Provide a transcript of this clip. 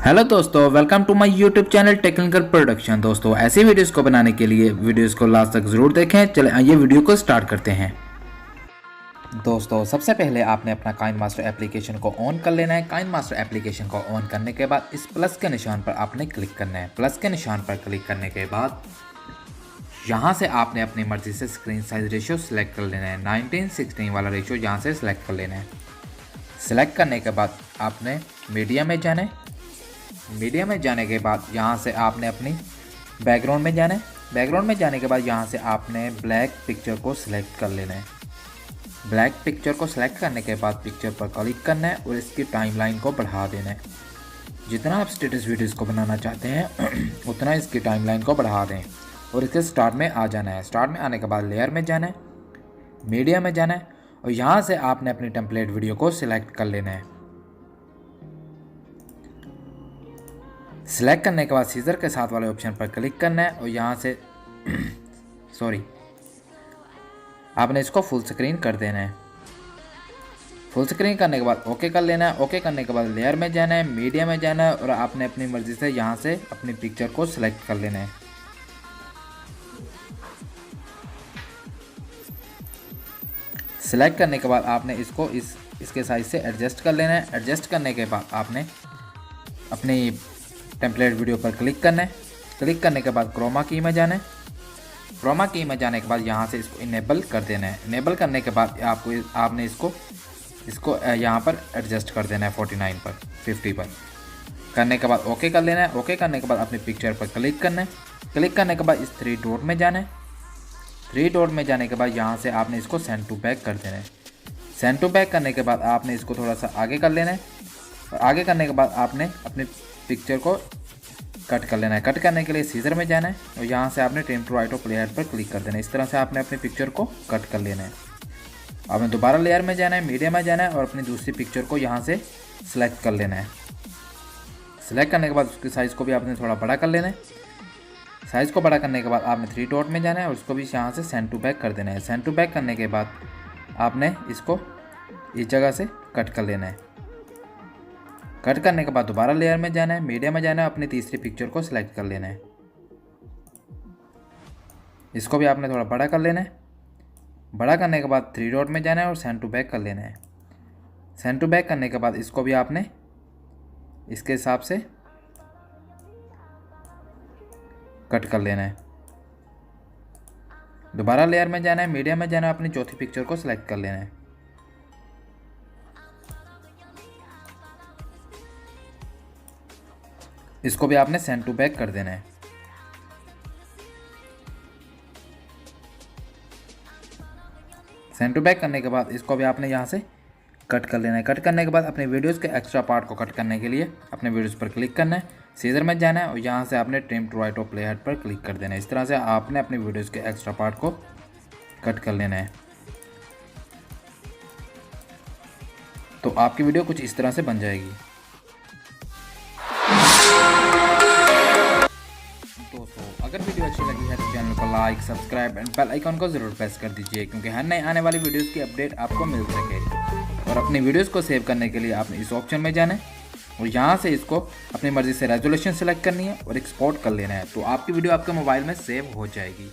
Hello दोस्तों, welcome to my YouTube channel technical production. दोस्तों ऐसी वीडियोस को बनाने के लिए वीडियोस को लास्ट तक ज़रूर देखें। चले आइए वीडियो को स्टार्ट करते हैं। दोस्तों सबसे पहले आपने अपना काइनमास्टर एप्लीकेशन को ऑन कर लेना है। काइनमास्टर एप्लीकेशन को ऑन करने के बाद इस प्लस के निशान पर आपने क्लिक करना है। प्लस के निशान पर क्लिक करने के बाद यहाँ से आपने अपनी मर्ज़ी से स्क्रीन साइज रेशियो सिलेक्ट कर लेना है। 19:16 वाला रेशियो यहाँ से सिलेक्ट कर लेना है। सिलेक्ट करने के बाद आपने मीडिया में जाना है। मीडिया में जाने के बाद यहाँ से आपने अपनी बैकग्राउंड में जाना है। बैकग्राउंड में जाने के बाद यहाँ से आपने ब्लैक पिक्चर को सिलेक्ट कर लेना है। ब्लैक पिक्चर को सिलेक्ट करने के बाद पिक्चर पर क्लिक करना है और इसकी टाइमलाइन को बढ़ा देना है। जितना आप स्टेटस वीडियोस को बनाना चाहते हैं उतना इसकी टाइमलाइन को बढ़ा दें और इसके स्टार्ट में आ जाना है। स्टार्ट में आने के बाद लेयर में जाना है, मीडिया में जाना है और यहाँ से आपने अपनी टेम्पलेट वीडियो को सिलेक्ट कर लेना है। सिलेक्ट करने के बाद सीजर के साथ वाले ऑप्शन पर क्लिक करना है और यहाँ से आपने इसको फुल स्क्रीन कर देना है। फुल स्क्रीन करने के बाद ओके कर लेना है। ओके करने के बाद लेयर में जाना है, मीडिया में जाना है और आपने अपनी मर्ज़ी से यहाँ से अपनी पिक्चर को सिलेक्ट कर लेना है। सिलेक्ट करने के बाद आपने इसको इसके साइज से एडजस्ट कर लेना है। एडजस्ट करने के बाद आपने अपनी टेम्पलेट वीडियो पर क्लिक करना है। क्लिक करने के बाद क्रोमा की में जाना है। क्रोमा की में जाने के बाद यहाँ से इसको इनेबल कर देना है। इनेबल करने के बाद आपने इसको यहाँ पर एडजस्ट कर देना है 49 पर 50 पर। करने के बाद ओके कर लेना है। ओके करने के बाद अपनी पिक्चर पर क्लिक करना है। क्लिक करने के बाद इस 3 डॉट में जाना है। 3 डॉट में जाने के बाद यहाँ से आपने इसको सेंड टू बैक कर देना है। सेंड टू बैक करने के बाद आपने इसको थोड़ा सा आगे कर लेना है और आगे करने के बाद आपने अपनी पिक्चर को कट कर लेना है। कट करने के लिए सीजर में जाना है और यहाँ से आपने ट्रिम टू राइट और प्ले हेड पर क्लिक कर देना है। इस तरह से आपने अपनी पिक्चर को कट कर लेना है। आपने दोबारा लेयर में जाना है, मीडिया में जाना है और अपनी दूसरी पिक्चर को यहाँ से सिलेक्ट कर लेना है। सिलेक्ट करने के बाद उसकी साइज़ को भी आपने थोड़ा बड़ा कर लेना है। साइज़ को बड़ा करने के बाद आपने 3 डॉट में जाना है और उसको भी यहाँ से सेंड टू बैक कर देना है। सेंड टू बैक करने के बाद आपने इसको इस जगह से कट कर लेना है। कट करने के बाद दोबारा लेयर में जाना है, मीडिया में जाना है, अपनी तीसरी पिक्चर को सिलेक्ट कर लेना है। इसको भी आपने थोड़ा बड़ा कर लेना है। बड़ा करने के बाद 3 डॉट में जाना है और सेंड टू बैक कर लेना है। सेंड टू बैक करने के बाद इसको भी आपने इसके हिसाब से कट कर लेना है। दोबारा लेयर में जाना है, मीडिया में जाना है, अपनी चौथी पिक्चर को सिलेक्ट कर लेना है। इसको भी आपने सेंड टू बैक कर देना है। सेंड टू बैक करने के बाद इसको भी आपने यहाँ से कट कर लेना है। कट करने के बाद अपने वीडियोस के एक्स्ट्रा पार्ट को कट करने के लिए अपने वीडियोस पर क्लिक करना है, सीजर में जाना है और यहाँ से आपने ट्रिम टू राइट और प्ले हेड पर क्लिक कर देना है। इस तरह से आपने अपने वीडियोस के एक्स्ट्रा पार्ट को कट कर लेना है। तो आपकी वीडियो कुछ इस तरह से बन जाएगी। दोस्तों अगर वीडियो अच्छी लगी है तो चैनल को like, subscribe and bell icon को ज़रूर प्रेस कर दीजिए क्योंकि हर नए आने वाली वीडियोस की अपडेट आपको मिल सके। और अपनी वीडियोस को सेव करने के लिए आपने इस ऑप्शन में जाना है और यहाँ से इसको अपनी मर्ज़ी से रेजोल्यूशन सेलेक्ट करनी है और एक्सपोर्ट कर लेना है। तो आपकी वीडियो आपके मोबाइल में सेव हो जाएगी।